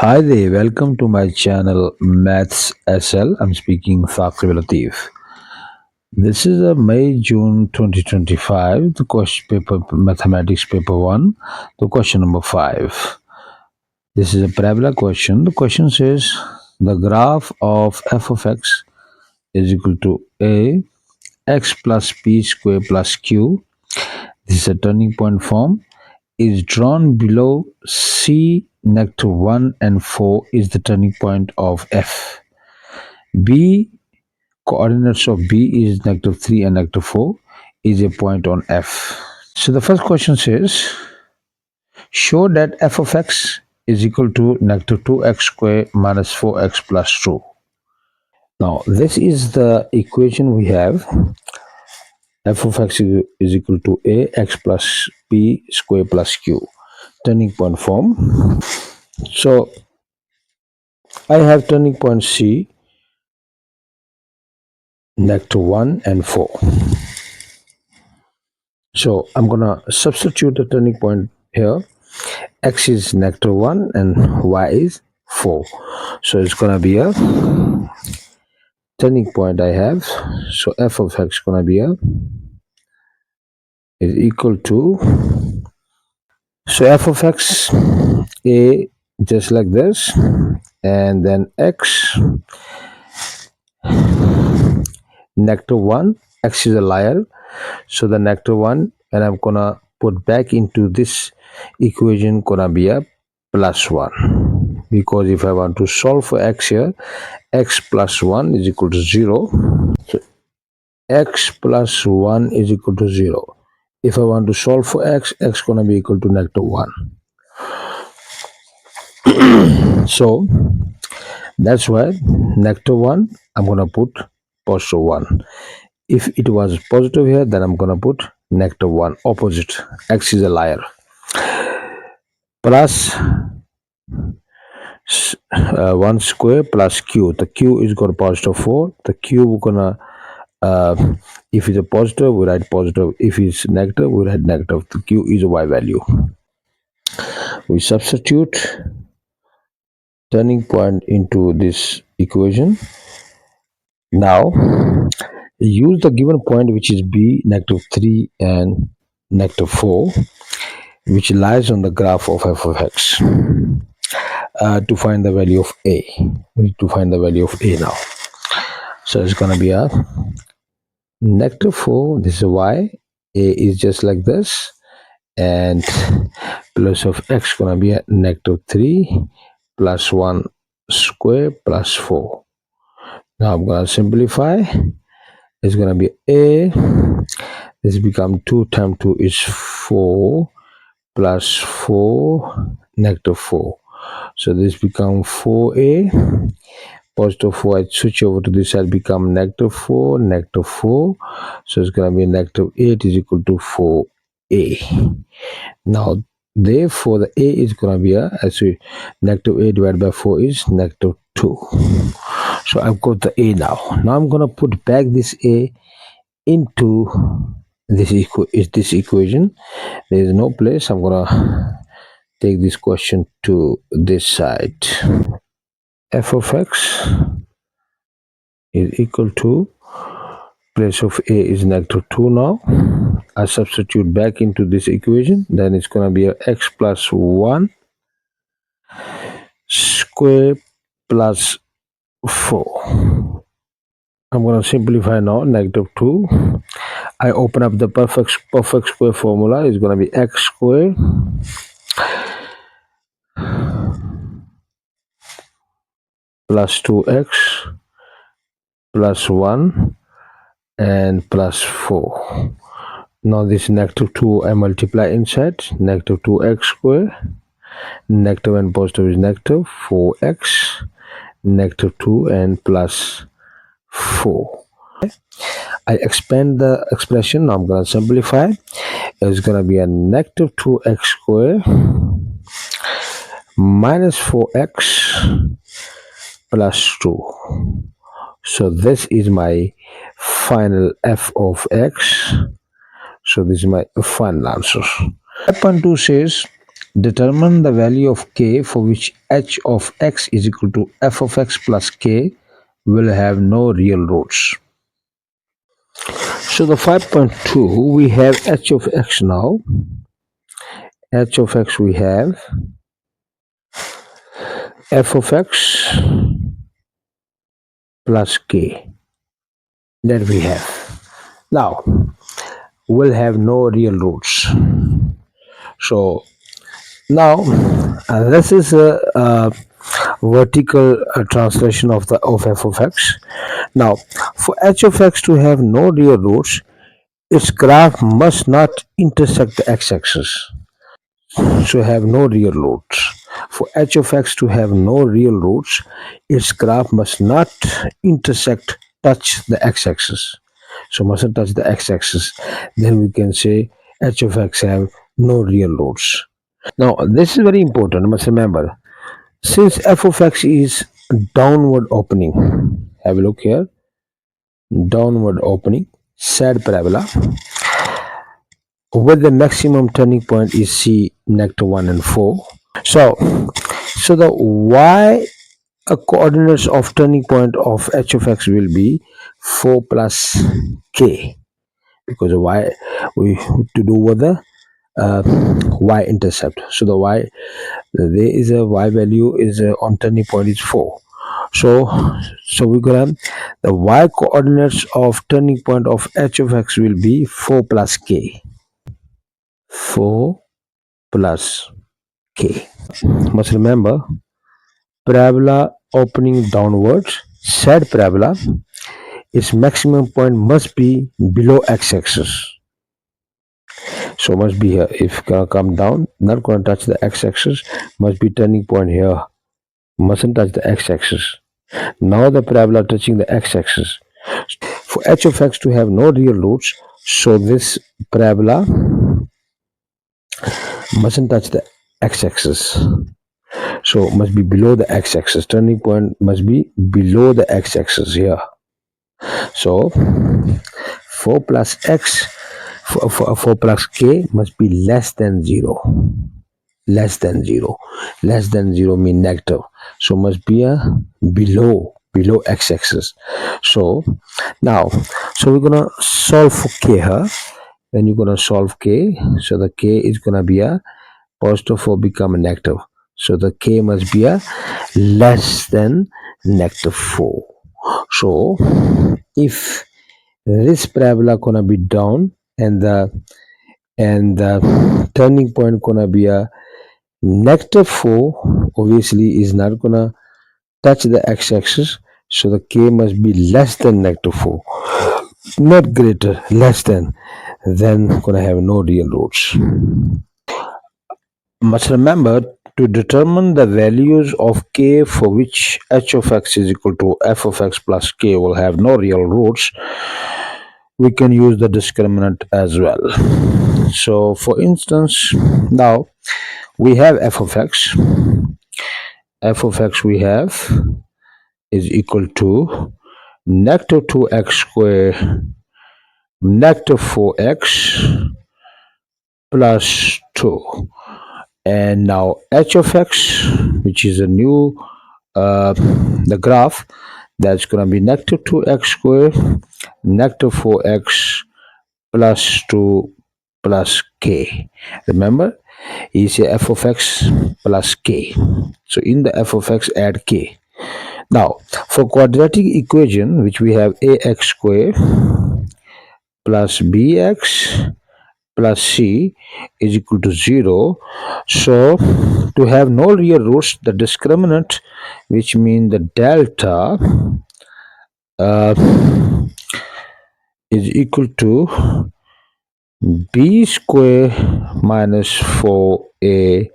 Hi there, welcome to my channel Maths SL. I'm speaking Thaqib Latif. This is a May-June 2025, the question paper mathematics paper 1, the question number 5. This is a parabola question. The question says the graph of f of x is equal to a x plus p square plus q. This is a turning point form. Is drawn below C negative 1 and 4 is the turning point of F. B coordinates of B is negative 3 and negative 4 is a point on F. So the first question says, show that f of x is equal to negative 2x square minus 4x plus 2. Now this is the equation we have. F of x is equal to a x plus b square plus q. Turning point form. So I have turning point C, negative 1 and 4. So I'm going to substitute the turning point here. X is negative 1 and Y is 4. So it's going to be a turning point I have. So f of x is going to be is equal to, so f of x, a just like this, and then x, negative 1, x is a liar, so the negative 1, and I'm gonna put back into this equation, gonna be a plus 1, because if I want to solve for x here, x plus 1 is equal to 0. So x plus 1 is equal to 0. If I want to solve for x, x gonna be equal to negative 1. So that's why negative 1, I'm gonna put positive 1. If it was positive here, then I'm gonna put negative 1, opposite. X is a liar. Plus 1 square plus q. The q is got positive 4. The q we're gonna, if it's a positive, we write positive. If it's negative, we write negative. The q is a y value. We substitute turning point into this equation. Now use the given point, which is b, negative 3 and negative 4, which lies on the graph of f of x, to find the value of a. We need to find the value of a now. So it's going to be a negative 4, this is y, a is just like this, and plus of x going to be a negative 3 plus 1 square plus 4. Now I'm going to simplify. It's going to be a, this become 2 times 2 is 4 plus 4 negative 4. So this become 4a, positive 4, I switch over to this side, become negative 4, negative 4. So it's going to be negative 8 is equal to 4a. Now therefore the a is going to be negative 8 divided by 4 is negative 2. So I've got the a now. Now I'm going to put back this a into this equation. There is no place. I'm going to take this question to this side. F of x is equal to, place of a is negative 2 now. I substitute back into this equation, then it's going to be a x plus 1 square plus 4. I'm going to simplify now, negative 2. I open up the perfect square formula. Is going to be x square plus 2x plus 1 and plus 4. Now this negative 2 I multiply inside, negative 2x square, negative and positive is negative, 4x, negative 2 and plus 4. I expand the expression. Now I'm going to simplify. It's going to be a negative 2x square minus 4x plus 2. So this is my final f of x. So this is my final answer. Step 2 says Determine the value of k for which h of x is equal to f of x plus k will have no real roots. So the 5.2, we have h of x now. H of x we have f of x plus k that we have. Now, will have no real roots. So now this is a vertical translation of the of f of x. Now, for h of x to have no real roots, its graph must not intersect the x-axis. So have no real roots. For h of x to have no real roots, its graph must not touch the x-axis. So mustn't touch the x-axis. Then we can say h of x have no real roots. Now this is very important. You must remember, since f of x is downward opening, have a look here. Downward opening, sad parabola, where the maximum turning point is c negative 1 and 4. So the y coordinates of turning point of h of x will be 4 plus k, because y we to do with the y intercept. So the y, there is a y value is on turning point is 4. So we're gonna, the y coordinates of turning point of h of x will be 4 plus k. 4 plus k. Must remember, parabola opening downwards, said parabola, its maximum point must be below x-axis. So must be here. If come down, not going to touch the x-axis, must be turning point here. Mustn't touch the x-axis. Now the parabola touching the x-axis. For h of x to have no real roots, so this parabola mustn't touch the x-axis. So must be below the x-axis. Turning point must be below the x-axis here. So 4 plus x, 4 plus k must be less than 0. Less than 0. Less than 0 mean negative. So must be a below x-axis. So now, so we're gonna solve for k here. Then you're gonna solve k. So the k is gonna be a positive 4 become a negative. So the k must be a less than negative 4. So if this parabola gonna be down and the turning point gonna be a negative 4, obviously is not gonna touch the x-axis. So the k must be less than negative 4, not greater, less than. Then gonna have no real roots. Must remember, to determine the values of k for which h of x is equal to f of x plus k will have no real roots, we can use the discriminant as well. So for instance, now we have f of x. F of x we have is equal to negative 2x squared negative 4x plus 2. And now h of x, which is a new the graph, that's going to be negative 2x squared negative 4x plus 2 plus k. Remember, is a f of x plus k. So in the f of x, add k. Now for quadratic equation, which we have ax squared plus bx plus c is equal to 0. So to have no real roots, the discriminant, which means the delta, is equal to b square minus 4ac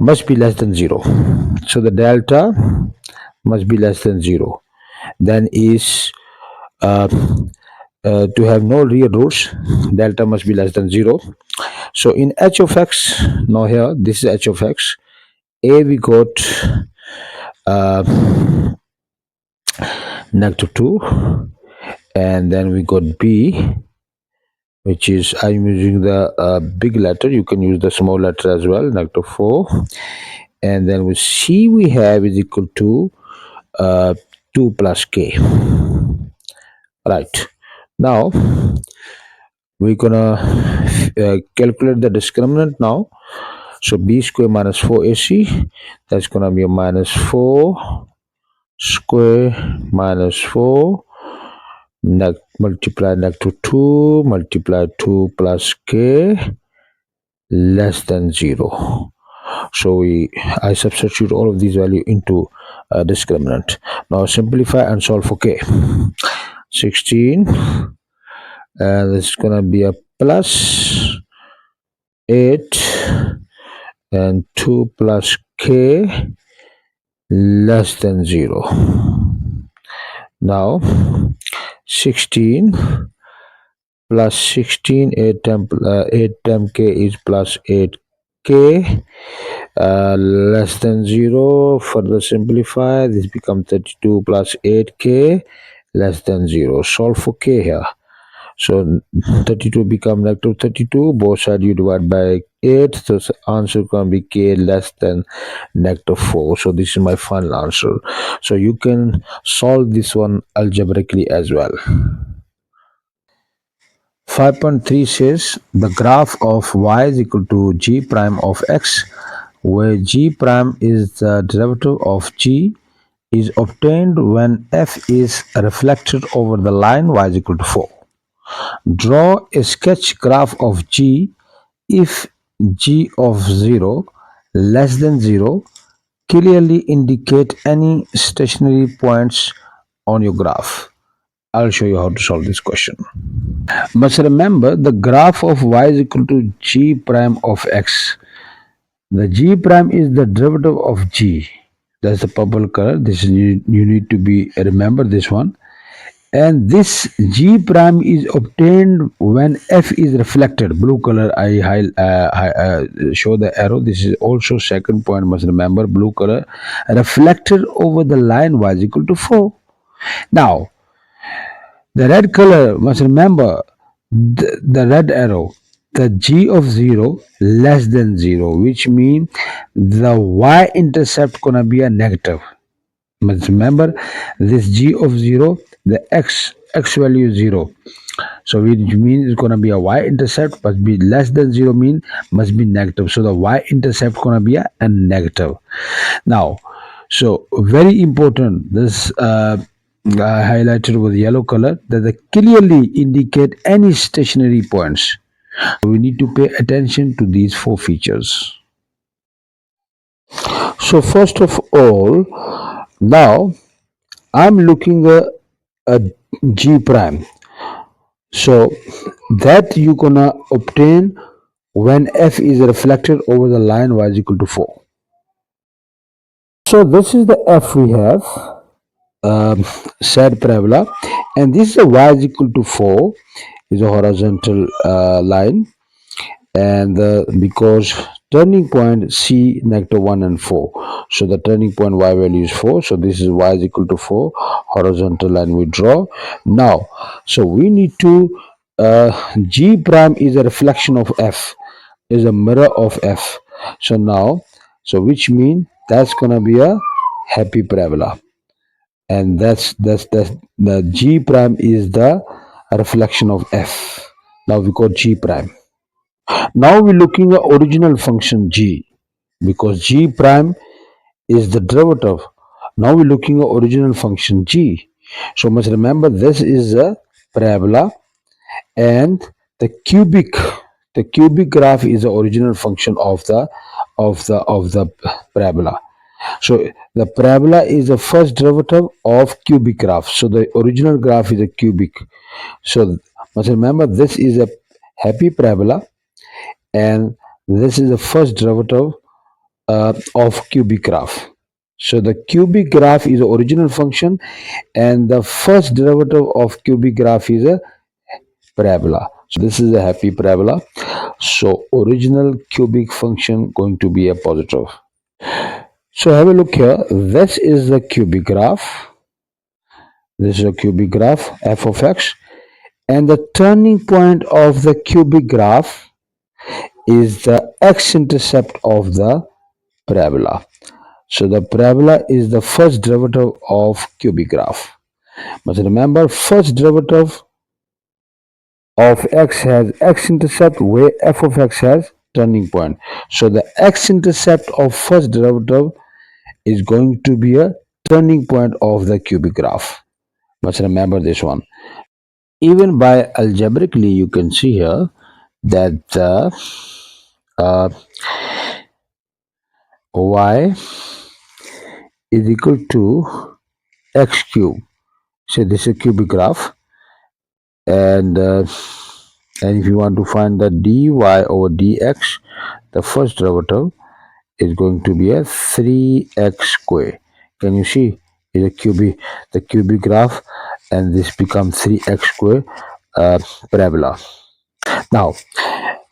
must be less than 0. So the delta must be less than 0. Then is to have no real roots, delta must be less than 0. So in h of x, now here this is h of x. A we got negative 2, and then we got b, which is I'm using the big letter. You can use the small letter as well, negative 4. And then with C we have is equal to uh, 2 plus K. Right. Now we're gonna calculate the discriminant now. So B square minus 4AC, that's gonna be a minus 4 square minus 4 multiply negative 2 multiply 2 plus K less than 0. So I substitute all of these value into discriminant. Now simplify and solve for K. 16, and it's gonna be a plus 8 and 2 plus K less than 0. Now 16 plus 16, 8 times K is plus 8K less than 0. Further simplify, this becomes 32 plus 8K less than 0. Solve for K here. So 32 become negative 32. Both sides you divide by 8. So the answer can be K less than negative 4. So this is my final answer. So you can solve this one algebraically as well. 5.3 says the graph of y is equal to g prime of x, where g prime is the derivative of g, is obtained when f is reflected over the line y is equal to 4. Draw a sketch graph of g if g of 0 less than 0 clearly indicate any stationary points on your graph. I'll show you how to solve this question. Must remember the graph of y is equal to g prime of x. The g prime is the derivative of g. That's the purple color. This is you need to be remember this one. And this g prime is obtained when f is reflected. Blue color I show the arrow. This is also second point. Must remember blue color reflected over the line y is equal to 4. Now the red color must remember the red arrow, the g of 0 less than 0, which means the y-intercept gonna be a negative. Must remember this g of 0, the x value is 0. So which means it's gonna be a y-intercept must be less than 0 mean must be negative. So the y-intercept gonna be a negative. Now, so very important this highlighted with yellow color that they clearly indicate any stationary points. We need to pay attention to these 4 features. So first of all, now I'm looking at a g prime. So that you gonna obtain when f is reflected over the line y is equal to 4. So this is the f we have, said parabola, and this is a y is equal to 4 is a horizontal line, and because turning point c negative 1 and 4, so the turning point y value is 4, so this is y is equal to 4 horizontal line we draw now. So we need to g prime is a reflection of f, is a mirror of f. So now, so which means that's gonna be a happy parabola, and that's the g prime is the reflection of f. Now we got g prime. Now we're looking at original function g, because g prime is the derivative. Now we're looking at original function g. So must remember this is a parabola, and the cubic graph is the original function of the parabola. So the parabola is the first derivative of cubic graph. So the original graph is a cubic. So must remember this is a happy parabola, and this is the first derivative of cubic graph. So the cubic graph is the original function, and the first derivative of cubic graph is a parabola. So this is a happy parabola. So original cubic function going to be a positive. So have a look here. This is the cubic graph. This is a cubic graph f of x, And the turning point of the cubic graph is the x-intercept of the parabola. So the parabola is the first derivative of cubic graph. Must remember, first derivative of x has x-intercept where f of x has turning point. So the x-intercept of first derivative is going to be a turning point of the cubic graph. Must remember this one. Even by algebraically, you can see here that the uh, y is equal to x cube. So this is a cubic graph, and if you want to find the dy over dx, the first derivative is going to be a 3x square. Can you see? Is a cubic graph, and this becomes 3x square parabola. Now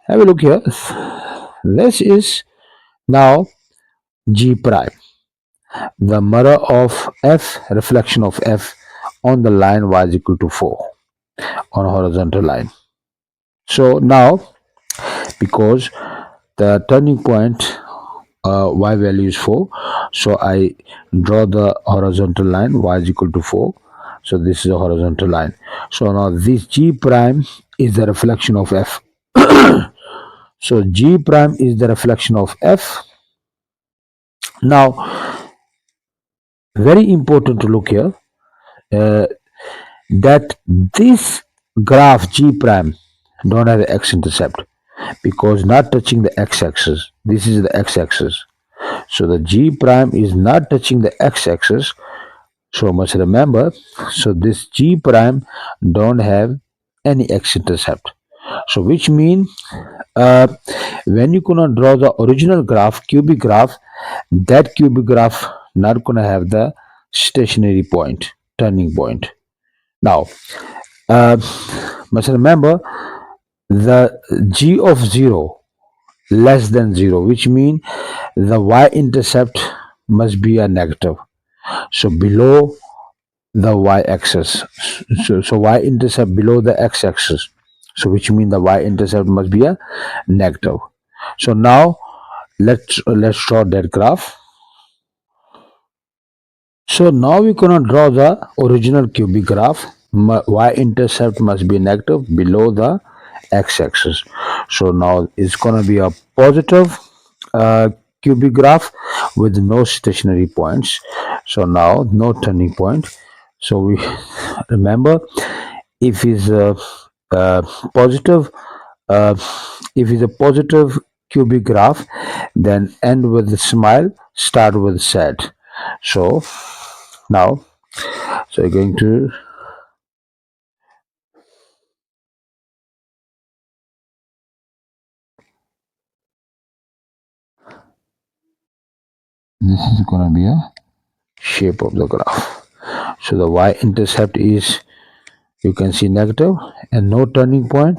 have a look here. This is now G prime, the mirror of f, reflection of f on the line y is equal to 4 on a horizontal line. So now, because the turning point y value is 4, so I draw the horizontal line y is equal to 4. So this is a horizontal line. So now this G prime is the reflection of f. So G prime is the reflection of f. Now, very important to look here, uh, that this graph G prime don't have the x-intercept because not touching the x-axis. This is the x-axis. So the G prime is not touching the x-axis. So must remember, so this G prime don't have any x-intercept. So which means uh, when you gonna draw the original graph, cubic graph, that cubic graph not gonna have the stationary point, turning point. Now, uh, must remember the g of 0 less than 0, which means the y-intercept must be a negative. So below the y-axis, so y-intercept below the x-axis. So which means the y-intercept must be a negative. So now let's draw that graph. So now we're gonna draw the original cubic graph. Y-intercept must be negative below the x-axis. So now it's gonna be a positive uh, cubic graph with no stationary points. So now no turning point. So we remember, if is a positive, uh, if it's a positive cubic graph, then end with a smile, start with sad. So now, so you're going to, this is going to be a shape of the graph. So the y-intercept is, you can see, negative and no turning point,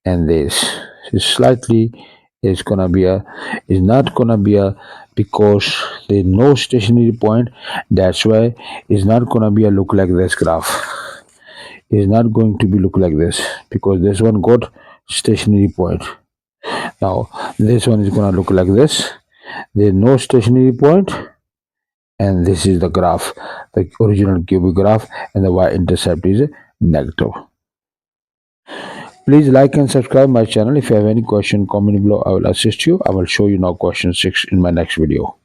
and this is slightly, is gonna be a, is not gonna be a, because there is no stationary point. That's why it's not gonna be a look like this graph. It's not going to be look like this because this one got stationary point. Now this one is gonna look like this. There is no stationary point, and this is the graph, the original cubic graph, and the y-intercept is negative. Please like and subscribe my channel. If you have any question, comment below. I will assist you. I will show you now question 6 in my next video.